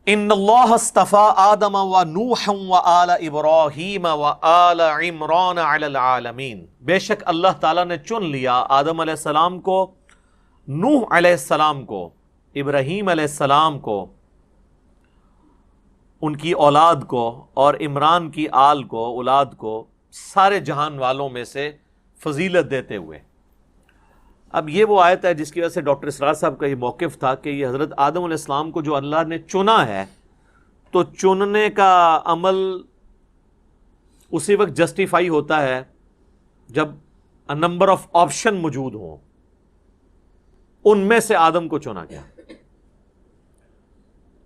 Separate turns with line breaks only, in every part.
ان اللہ اصطفى آدم و نوحا و آل ابراہیم و آل عمران علی العالمین، بے شک اللہ تعالیٰ نے چن لیا آدم علیہ السلام کو، نوح علیہ السلام کو، ابراہیم علیہ السلام کو، ان کی اولاد کو، اور عمران کی آل کو، اولاد کو، سارے جہان والوں میں سے فضیلت دیتے ہوئے۔ اب یہ وہ آیت ہے جس کی وجہ سے ڈاکٹر اسرار صاحب کا یہ موقف تھا کہ یہ حضرت آدم علیہ السلام کو جو اللہ نے چنا ہے، تو چننے کا عمل اسی وقت جسٹیفائی ہوتا ہے جب نمبر آف آپشن موجود ہوں، ان میں سے آدم کو چنا گیا،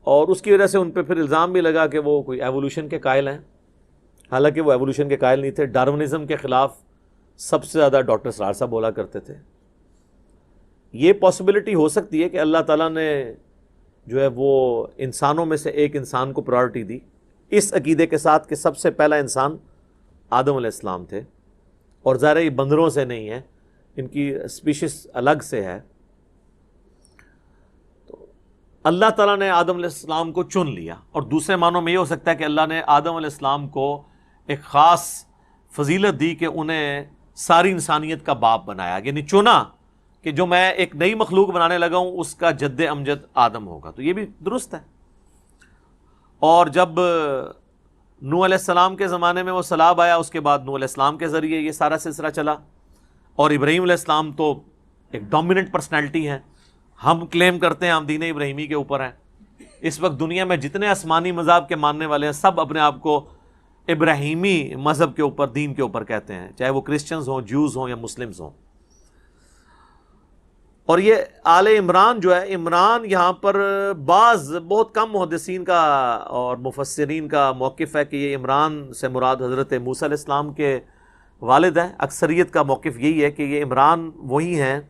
اور اس کی وجہ سے ان پہ پھر الزام بھی لگا کہ وہ کوئی ایوولوشن کے قائل ہیں، حالانکہ وہ ایوولوشن کے قائل نہیں تھے۔ ڈارونزم کے خلاف سب سے زیادہ ڈاکٹر اسرار صاحب بولا کرتے تھے۔ یہ پاسبلٹی ہو سکتی ہے کہ اللہ تعالیٰ نے جو ہے وہ انسانوں میں سے ایک انسان کو پرائرٹی دی، اس عقیدے کے ساتھ کہ سب سے پہلا انسان آدم علیہ السلام تھے، اور ظاہر یہ بندروں سے نہیں ہے، ان کی اسپیشیز الگ سے ہے۔ تو اللہ تعالیٰ نے آدم علیہ السلام کو چن لیا، اور دوسرے معنوں میں یہ ہو سکتا ہے کہ اللہ نے آدم علیہ السلام کو ایک خاص فضیلت دی کہ انہیں ساری انسانیت کا باپ بنایا، یعنی چنا کہ جو میں ایک نئی مخلوق بنانے لگا ہوں اس کا جد امجد آدم ہوگا۔ تو یہ بھی درست ہے۔ اور جب نوح علیہ السلام کے زمانے میں وہ سیلاب آیا، اس کے بعد نوح علیہ السلام کے ذریعے یہ سارا سلسلہ چلا، اور ابراہیم علیہ السلام تو ایک ڈومیننٹ پرسنالٹی ہے، ہم کلیم کرتے ہیں ہم دین ابراہیمی کے اوپر ہیں۔ اس وقت دنیا میں جتنے آسمانی مذاہب کے ماننے والے ہیں سب اپنے آپ کو ابراہیمی مذہب کے اوپر، دین کے اوپر کہتے ہیں، چاہے وہ کرسچنز ہوں، جوز ہوں یا مسلمز ہوں۔ اور یہ آل عمران جو ہے، عمران یہاں پر بعض بہت کم محدثین کا اور مفسرین کا موقف ہے کہ یہ عمران سے مراد حضرت موسیٰ علیہ السلام کے والد ہیں۔ اکثریت کا موقف یہی ہے کہ یہ عمران وہی ہیں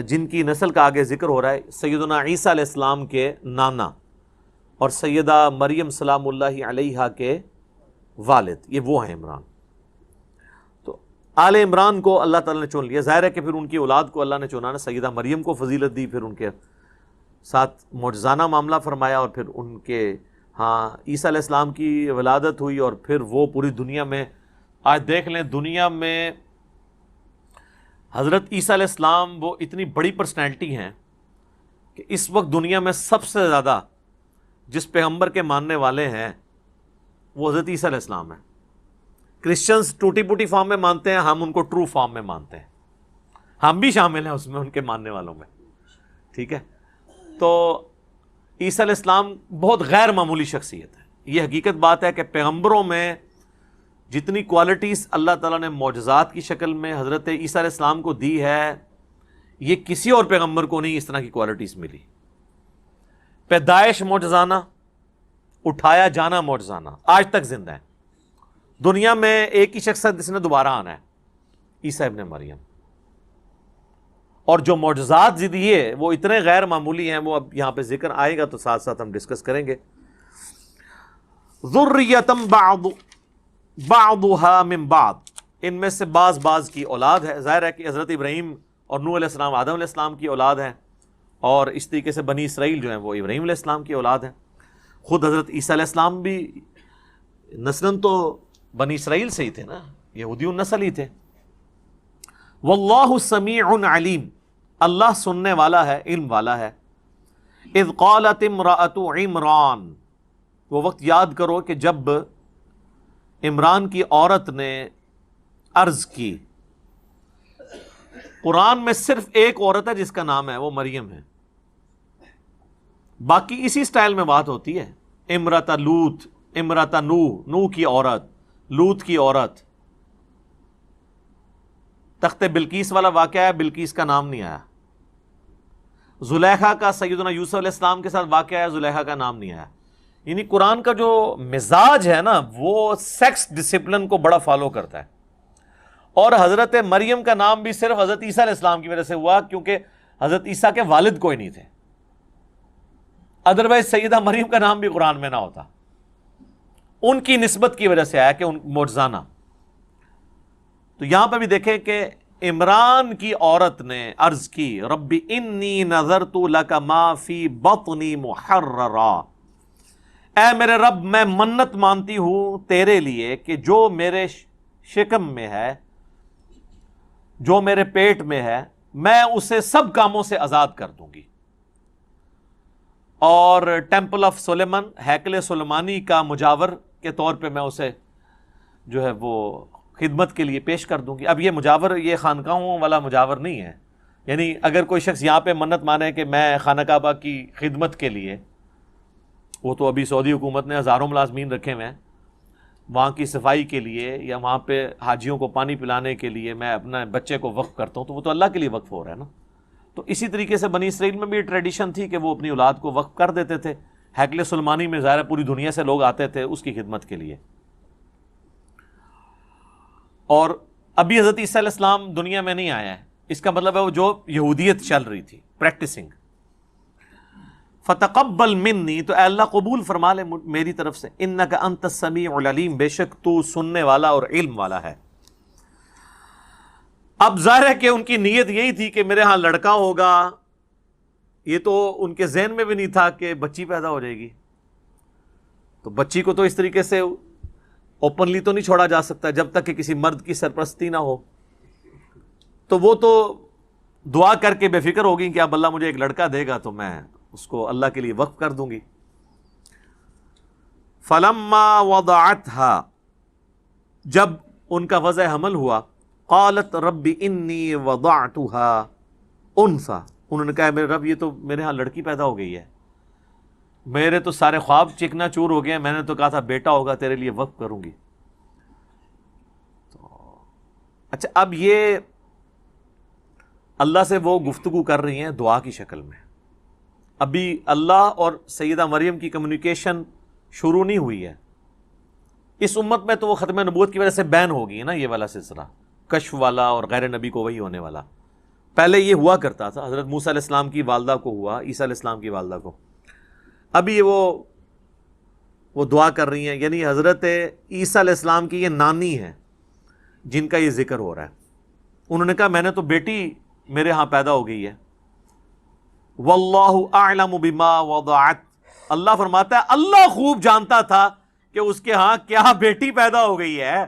جن کی نسل کا آگے ذکر ہو رہا ہے، سیدنا عیسیٰ علیہ السلام کے نانا اور سیدہ مریم سلام اللہ علیہا کے والد، یہ وہ ہیں عمران۔ آل عمران کو اللہ تعالیٰ نے چن لیا، ظاہر ہے کہ پھر ان کی اولاد کو اللہ نے چنا، سیدہ مریم کو فضیلت دی، پھر ان کے ساتھ معجزانہ معاملہ فرمایا، اور پھر ان کے عیسیٰ علیہ السلام کی ولادت ہوئی، اور پھر وہ پوری دنیا میں، آج دیکھ لیں دنیا میں حضرت عیسیٰ علیہ السلام وہ اتنی بڑی پرسنالٹی ہیں کہ اس وقت دنیا میں سب سے زیادہ جس پیغمبر کے ماننے والے ہیں وہ حضرت عیسیٰ علیہ السلام ہیں۔ کرسچنز ٹوٹی پوٹی فارم میں مانتے ہیں، ہم ان کو ٹرو فارم میں مانتے ہیں، ہم بھی شامل ہیں اس میں، ان کے ماننے والوں میں، ٹھیک ہے۔ تو عیسیٰ علیہ السلام بہت غیر معمولی شخصیت ہے۔ یہ حقیقت بات ہے کہ پیغمبروں میں جتنی کوالٹیز اللہ تعالیٰ نے معجزات کی شکل میں حضرت عیسیٰ علیہ السلام کو دی ہے، یہ کسی اور پیغمبر کو نہیں اس طرح کی کوالٹیز ملی۔ پیدائش معجزانہ، اٹھایا جانا معجزانہ، آج تک زندہ ہے۔ دنیا میں ایک ہی شخص ہے جس نے دوبارہ آنا ہے، عیسیٰ ابن مریم، اور جو معجزات دیے وہ اتنے غیر معمولی ہیں، وہ اب یہاں پہ ذکر آئے گا تو ساتھ ساتھ ہم ڈسکس کریں گے۔ ذریۃ بعضها من بعض، ان میں سے بعض کی اولاد ہے۔ ظاہر ہے کہ حضرت ابراہیم اور نوح علیہ السلام آدم علیہ السلام کی اولاد ہیں، اور اس طریقے سے بنی اسرائیل جو ہیں وہ ابراہیم علیہ السلام کی اولاد ہیں۔ خود حضرت عیسیٰ علیہ السلام بھی نسلاً تو بنی اسرائیل سے ہی تھے نا، یہودی النسل ہی تھے۔ واللہ سمیع علیم، اللہ سننے والا ہے، علم والا ہے۔ اذ قالت امرأۃ عمران، وہ وقت یاد کرو کہ جب عمران کی عورت نے عرض کی۔ قرآن میں صرف ایک عورت ہے جس کا نام ہے، وہ مریم ہے، باقی اسی سٹائل میں بات ہوتی ہے۔ امرأۃ لوط، امرأۃ نوح، نوح کی عورت، لوط کی عورت۔ تخت بلقیس والا واقعہ ہے، بلقیس کا نام نہیں آیا۔ زلیخا کا سیدنا یوسف علیہ السلام کے ساتھ واقعہ ہے، زلیخا کا نام نہیں آیا۔ یعنی قرآن کا جو مزاج ہے نا وہ سیکس ڈسپلن کو بڑا فالو کرتا ہے، اور حضرت مریم کا نام بھی صرف حضرت عیسیٰ علیہ السلام کی وجہ سے ہوا کیونکہ حضرت عیسیٰ کے والد کوئی نہیں تھے، ادروائز سیدہ مریم کا نام بھی قرآن میں نہ ہوتا، ان کی نسبت کی وجہ سے آیا کہ ان معجزانہ۔ تو یہاں پہ بھی دیکھیں کہ عمران کی عورت نے عرض کی، رب انی نذرت لک ما فی بطنی محررا، اے میرے رب میں منت مانتی ہوں تیرے لیے کہ جو میرے شکم میں ہے، جو میرے پیٹ میں ہے، میں اسے سب کاموں سے آزاد کر دوں گی، اور ٹیمپل آف سلیمان، ہیکل سلیمانی کا مجاور کے طور پہ میں اسے جو ہے وہ خدمت کے لیے پیش کر دوں گی۔ اب یہ مجاور یہ خانقاہوں والا مجاور نہیں ہے، یعنی اگر کوئی شخص یہاں پہ منت مانے کہ میں خانہ کعبہ کی خدمت کے لیے، وہ تو ابھی سعودی حکومت نے ہزاروں ملازمین رکھے ہوئے ہیں، وہاں کی صفائی کے لیے یا وہاں پہ حاجیوں کو پانی پلانے کے لیے میں اپنے بچے کو وقف کرتا ہوں، تو وہ تو اللہ کے لیے وقف ہو رہا ہے نا۔ تو اسی طریقے سے بنی اسرائیل میں بھی ٹریڈیشن تھی کہ وہ اپنی اولاد کو وقف کر دیتے تھے۔ ہیکل سلیمانی میں ظاہر پوری دنیا سے لوگ آتے تھے اس کی خدمت کے لیے۔ اور ابھی حضرت عیسیٰ علیہ السلام دنیا میں نہیں آیا ہے، اس کا مطلب ہے وہ جو یہودیت چل رہی تھی، پریکٹسنگ۔ فتقبل منی، تو اے اللہ قبول فرما لے میری طرف سے، انک انت السمیع العلیم، بے شک تو سننے والا اور علم والا ہے۔ اب ظاہر ہے کہ ان کی نیت یہی تھی کہ میرے ہاں لڑکا ہوگا، یہ تو ان کے ذہن میں بھی نہیں تھا کہ بچی پیدا ہو جائے گی۔ تو بچی کو تو اس طریقے سے اوپنلی تو نہیں چھوڑا جا سکتا جب تک کہ کسی مرد کی سرپرستی نہ ہو، تو وہ تو دعا کر کے بے فکر ہوگی کہ اب اللہ مجھے ایک لڑکا دے گا تو میں اس کو اللہ کے لیے وقف کر دوں گی۔ فلما وضعتها، جب ان کا وضع حمل ہوا، قالت رب انی وضعتها انثى، انہوں نے کہا میرے رب یہ تو میرے ہاں لڑکی پیدا ہو گئی ہے، میرے تو سارے خواب چکنا چور ہو گئے ہیں، میں نے تو کہا تھا بیٹا ہوگا تیرے لیے وقف کروں گی۔ تو اچھا اب یہ اللہ سے وہ گفتگو کر رہی ہیں دعا کی شکل میں، ابھی اللہ اور سیدہ مریم کی کمیونیکیشن شروع نہیں ہوئی ہے۔ اس امت میں تو وہ ختم نبوت کی وجہ سے بین ہو گئی ہے نا یہ والا سلسلہ، کشف والا اور غیر نبی کو وہی ہونے والا۔ پہلے یہ ہوا کرتا تھا، حضرت موسیٰ علیہ السلام کی والدہ کو ہوا، عیسیٰ علیہ السلام کی والدہ کو۔ ابھی وہ دعا کر رہی ہیں، یعنی حضرت عیسیٰ علیہ السلام کی یہ نانی ہے جن کا یہ ذکر ہو رہا ہے۔ انہوں نے کہا میں نے تو بیٹی میرے ہاں پیدا ہو گئی ہے۔ واللہ اعلم بما وضعت، اللہ فرماتا ہے اللہ خوب جانتا تھا کہ اس کے ہاں کیا بیٹی پیدا ہو گئی ہے۔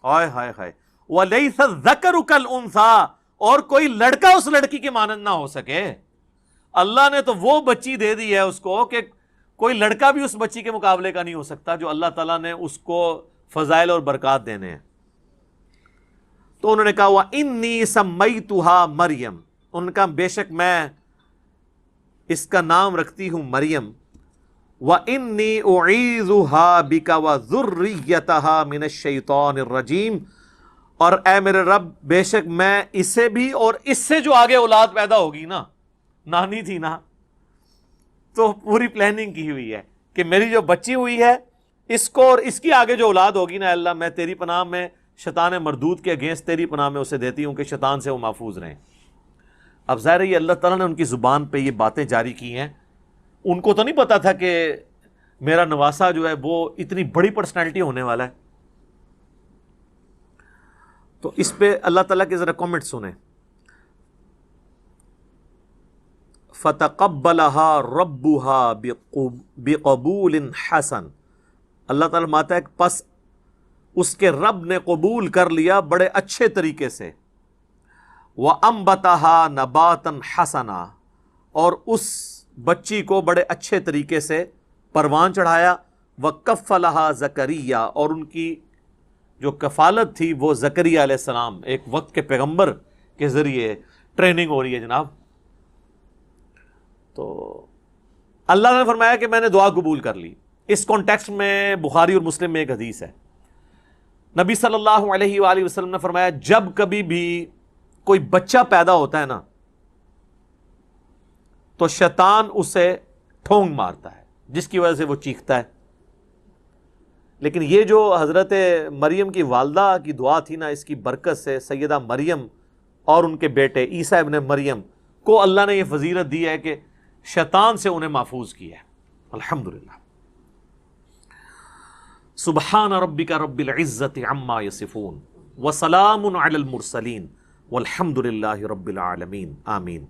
ہائے ہائے ہائے، ولیس الذکر کالانثیٰ، اور کوئی لڑکا اس لڑکی کے مانند نہ ہو سکے۔ اللہ نے تو وہ بچی دے دی ہے اس کو کہ کوئی لڑکا بھی اس بچی کے مقابلے کا نہیں ہو سکتا جو اللہ تعالیٰ نے اس کو فضائل اور برکات دینے ہیں۔ تو انہوں نے کہا وَإِنِّي سَمَّيْتُهَا مریم، ان کا بے شک میں اس کا نام رکھتی ہوں مریم، وَإِنِّي أُعِيذُهَا بِكَ وَذُرِّيَّتَهَا مِنَ الشَّيْطَانِ الرَّجِيمِ، اور اے میرے رب بے شک میں اسے بھی اور اس سے جو آگے اولاد پیدا ہوگی نا، نانی تھی نا، تو پوری پلاننگ کی ہوئی ہے کہ میری جو بچی ہوئی ہے اس کو اور اس کی آگے جو اولاد ہوگی نا اللہ، میں تیری پناہ میں شیطان مردود کے اگینسٹ تیری پناہ میں اسے دیتی ہوں کہ شیطان سے وہ محفوظ رہیں۔ اب ظاہر ہے یہ اللہ تعالیٰ نے ان کی زبان پہ یہ باتیں جاری کی ہیں، ان کو تو نہیں پتا تھا کہ میرا نواسا جو ہے وہ اتنی بڑی پرسنالٹی ہونے والا ہے۔ تو اس پہ اللہ تعالیٰ کے ذرا کامنٹ سنیں۔ فَتَقَبَّلَهَا رَبُّهَا بِقَبُولٍ حَسَن، اللہ تعالیٰ ماتا ہے پس اس کے رب نے قبول کر لیا بڑے اچھے طریقے سے، وَأَنبَتَهَا نَبَاتًا حَسَنًا، اور اس بچی کو بڑے اچھے طریقے سے پروان چڑھایا، وَكَفَّلَهَا زَكَرِيَّا، اور ان کی جو کفالت تھی وہ زکریا علیہ السلام، ایک وقت کے پیغمبر کے ذریعے ٹریننگ ہو رہی ہے جناب۔ تو اللہ نے فرمایا کہ میں نے دعا قبول کر لی۔ اس کانٹیکسٹ میں بخاری اور مسلم میں ایک حدیث ہے، نبی صلی اللہ علیہ وآلہ وسلم نے فرمایا جب کبھی بھی کوئی بچہ پیدا ہوتا ہے نا تو شیطان اسے ٹھونگ مارتا ہے جس کی وجہ سے وہ چیختا ہے، لیکن یہ جو حضرت مریم کی والدہ کی دعا تھی نا، اس کی برکت سے سیدہ مریم اور ان کے بیٹے عیسیٰ ابن مریم کو اللہ نے یہ فضیلت دی ہے کہ شیطان سے انہیں محفوظ کیا ہے۔ الحمدللہ۔ سبحان ربک رب العزت عما یصفون وسلام علی المرسلین والحمد للہ رب العالمین، آمین۔